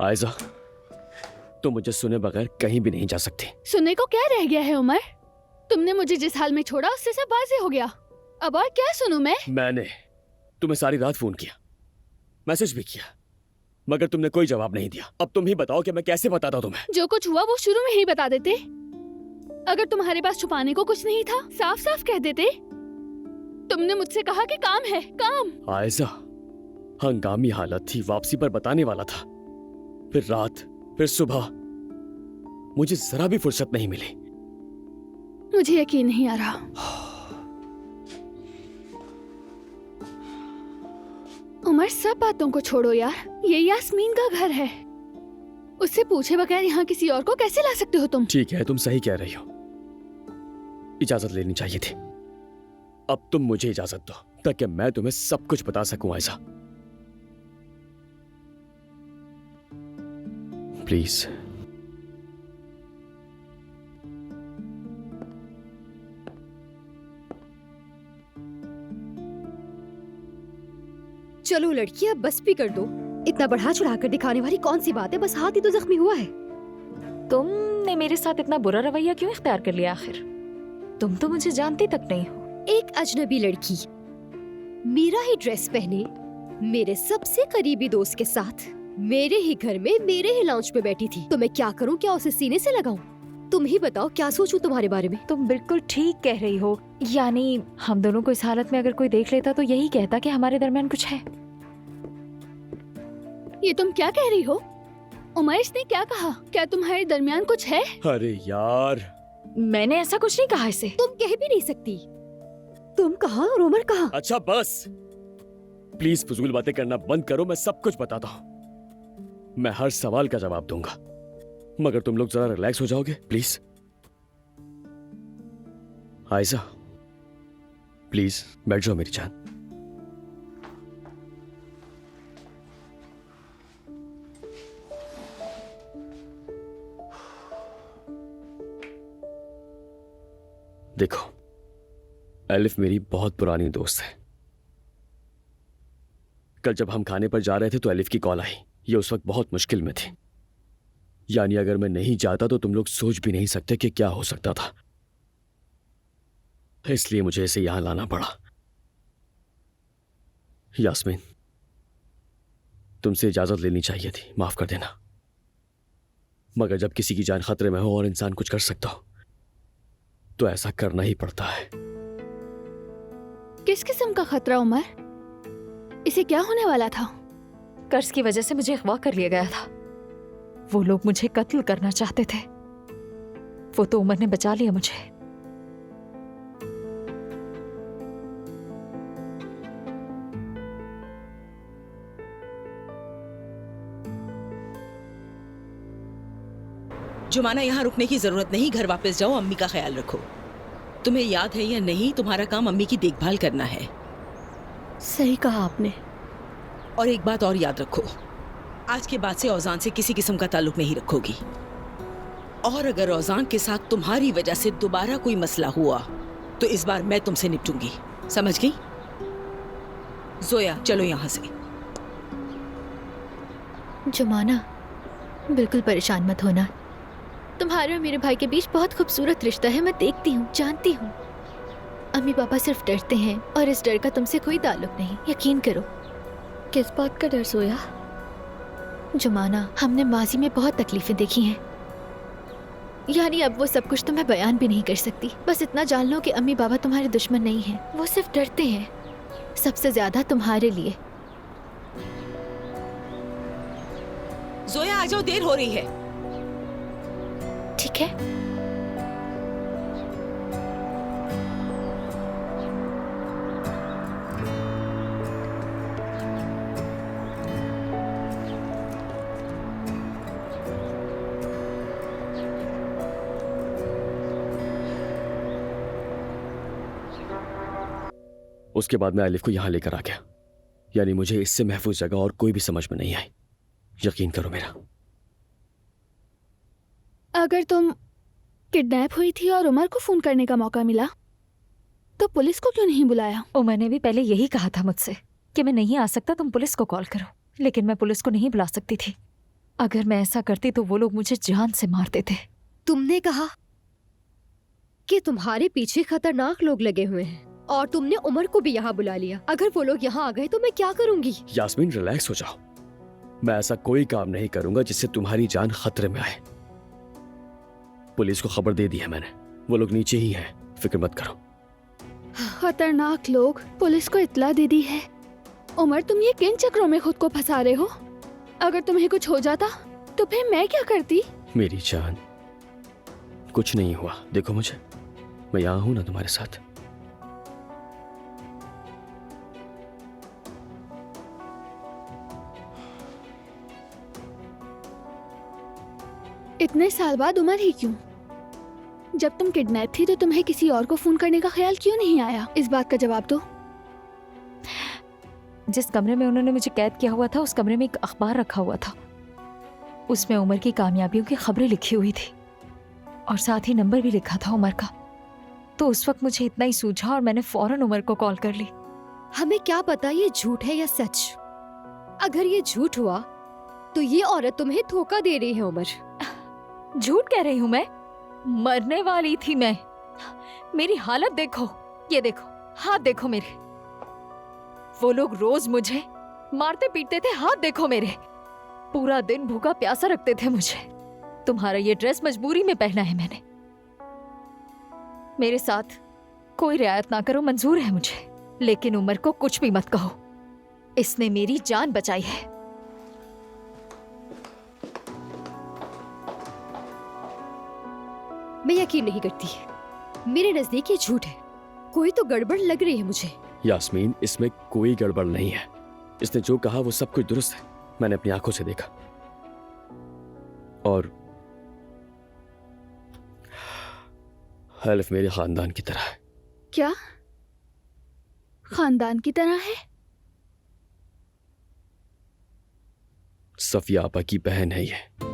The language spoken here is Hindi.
आयजा, तुम मुझे सुने बगैर कहीं भी नहीं जा सकती। सुनने को क्या रह गया है उमर? तुमने मुझे जिस हाल में छोड़ा उससे सब वाज़ेह हो गया। अब और क्या सुनूं मैं? मैंने तुम्हें सारी रात फोन किया, मैसेज भी किया, मगर तुमने कोई जवाब नहीं दिया। अब तुम ही बताओ कि मैं कैसे बताता तुम्हें। जो कुछ हुआ वो शुरू में ही बता देते। अगर तुम्हारे पास छुपाने को कुछ नहीं था, साफ साफ कह देते। तुमने मुझसे कहा कि काम है, काम। आयजा, हंगामी हालत थी, वापसी पर बताने वाला था। फिर रात, फिर सुबह, मुझे जरा भी फुर्सत नहीं मिली। मुझे यकीन नहीं आ रहा। उमर, सब बातों को छोड़ो यार, ये यास्मीन का घर है। उससे पूछे बगैर यहाँ किसी और को कैसे ला सकते हो तुम? ठीक है, तुम सही कह रही हो, इजाजत लेनी चाहिए थी। अब तुम मुझे इजाजत दो ताकि मैं तुम्हें सब कुछ बता सकूं। आयजा, प्लीज। चलो लड़की, अब बस भी कर दो। इतना बढ़ा चढ़ा कर दिखाने वाली कौन सी बात है? बस हाथ ही तो जख्मी हुआ है। तुमने मेरे साथ इतना बुरा रवैया क्यों इख्तियार कर लिया आखिर? तुम तो मुझे जानती तक नहीं हो। एक अजनबी लड़की मेरा ही ड्रेस पहने, मेरे सबसे करीबी दोस्त के साथ, मेरे ही घर में, मेरे ही लाउंज पे बैठी थी। तो मैं क्या करूं? क्या उसे सीने से लगाऊं? तुम ही बताओ, क्या सोचूं तुम्हारे बारे में? तुम बिल्कुल ठीक कह रही हो। यानी हम दोनों को इस हालत में अगर कोई देख लेता तो यही कहता कि हमारे दरमियान कुछ है। ये तुम क्या कह रही हो? उमैश ने क्या कहा? क्या तुम्हारे दरमियान कुछ है? अरे यार, मैंने ऐसा कुछ नहीं कहा इसे। तुम कह भी नहीं सकती। तुम कहाँ और उमर कहाँ? अच्छा बस, प्लीज फजूल बातें करना बंद करो। मैं सब कुछ बताता हूँ, मैं हर सवाल का जवाब दूंगा, मगर तुम लोग जरा रिलैक्स हो जाओगे प्लीज। आयजा, प्लीज बैठ जाओ मेरी जान। देखो, एलिफ मेरी बहुत पुरानी दोस्त है। कल जब हम खाने पर जा रहे थे तो एलिफ की कॉल आई। ये उस वक्त बहुत मुश्किल में थी। यानी अगर मैं नहीं जाता तो तुम लोग सोच भी नहीं सकते कि क्या हो सकता था। इसलिए मुझे इसे यहां लाना पड़ा। यास्मीन, तुमसे इजाजत लेनी चाहिए थी, माफ कर देना। मगर जब किसी की जान खतरे में हो और इंसान कुछ कर सकता हो तो ऐसा करना ही पड़ता है। किस किस्म का खतरा उमर? इसे क्या होने वाला था? कर्ज की वजह से मुझे अगवा कर लिया गया था। वो लोग मुझे कत्ल करना चाहते थे। वो तो उमर ने बचा लिया मुझे। जुमाना, यहाँ रुकने की जरूरत नहीं, घर वापस जाओ, अम्मी का ख्याल रखो। तुम्हें याद है या नहीं, तुम्हारा काम अम्मी की देखभाल करना है। सही कहा आपने। और एक बात और याद रखो, आज के बाद से औजान से किसी किस्म का ताल्लुक नहीं रखोगी। और अगर औजान के साथ तुम्हारी वजह से दोबारा कोई मसला हुआ तो इस बार मैं तुमसे निपटूंगी, समझ गई? जोया, चलो यहाँ से। जुमाना, बिल्कुल परेशान मत होना। तुम्हारे और मेरे भाई के बीच बहुत खूबसूरत रिश्ता है, मैं देखती हूँ, जानती हूँ। अम्मी पापा सिर्फ डरते हैं और इस डर का तुमसे कोई ताल्लुक नहीं, यकीन करो। किस बात का डर सोया? जुमाना, हमने माजी में बहुत तकलीफें देखी हैं। यानी अब वो सब कुछ तो मैं बयान भी नहीं कर सकती। बस इतना जान लो कि अम्मी बाबा तुम्हारे दुश्मन नहीं हैं, वो सिर्फ डरते हैं, सबसे ज्यादा तुम्हारे लिए। जोया आ जाओ, देर हो रही है। ठीक है। उसके बाद मैं एलिफ को यहां लेकर आ गया। यानी मुझे इससे महफूज जगह और कोई भी समझ में नहीं आई, यकीन करो मेरा। अगर तुम किडनैप हुई थी और उमर को फोन करने का मौका मिला तो पुलिस को क्यों नहीं बुलाया? उमर ने भी पहले यही कहा था मुझसे कि मैं नहीं आ सकता, तुम पुलिस को कॉल करो। लेकिन मैं पुलिस को नहीं बुला सकती थी। अगर मैं ऐसा करती तो वो लोग मुझे जान से मारते थे। तुमने कहा कि तुम्हारे पीछे खतरनाक लोग लगे हुए हैं और तुमने उमर को भी यहाँ बुला लिया। अगर वो लोग यहाँ आ गए तो मैं क्या करूंगी? यास्मीन रिलैक्स हो जाओ। मैं ऐसा कोई काम नहीं करूंगा जिससे तुम्हारी जान खतरे में आए। पुलिस को खबर दे दी है मैंने, वो लोग नीचे ही हैं, फिक्र मत करो। खतरनाक लोग, पुलिस को इत्ला दे दी है। उमर, तुम ये किन चक्रों में खुद को फंसा रहे हो? अगर तुम्हें कुछ हो जाता तो फिर मैं क्या करती? मेरी जान, कुछ नहीं हुआ। देखो मुझे, मैं यहां हूं ना तुम्हारे साथ। इतने साल बाद उमर ही क्यों? जब तुम किडनैप थी तो तुम्हें किसी और को फोन करने का ख्याल क्यों नहीं आया? इस बात का जवाब दो। जिस कमरे में उन्होंने मुझे कैद किया हुआ था उस कमरे में एक अखबार रखा हुआ था। उसमें उमर की कामयाबियों की खबरें लिखी हुई थी और साथ ही नंबर भी लिखा था उमर का। तो उस वक्त मुझे इतना ही सूझा और मैंने फौरन उमर को कॉल कर ली। हमें क्या पता ये झूठ है या सच। अगर ये झूठ हुआ तो ये औरत तुम्हें धोखा दे रही है उमर। झूठ कह रही हूँ मैं? मरने वाली थी मैं। मेरी हालत देखो, ये देखो, हाथ देखो मेरे। वो लोग रोज मुझे मारते पीटते थे, हाथ देखो मेरे। पूरा दिन भूखा प्यासा रखते थे मुझे। तुम्हारा ये ड्रेस मजबूरी में पहना है मैंने। मेरे साथ कोई रियायत ना करो, मंजूर है मुझे, लेकिन उमर को कुछ भी मत कहो। इसने मेरी जान बचाई है। मैं यकीन नहीं करती, मेरे नजदीक ये झूठ है। कोई तो गड़बड़ लग रही है मुझे। यास्मीन, इसमें कोई गड़बड़ नहीं है। इसने जो कहा वो सब कुछ दुरुस्त है, मैंने अपनी आंखों से देखा। और हल्फ मेरे खानदान की तरह है। क्या खानदान की तरह है? सफिया आपा की बहन है ये।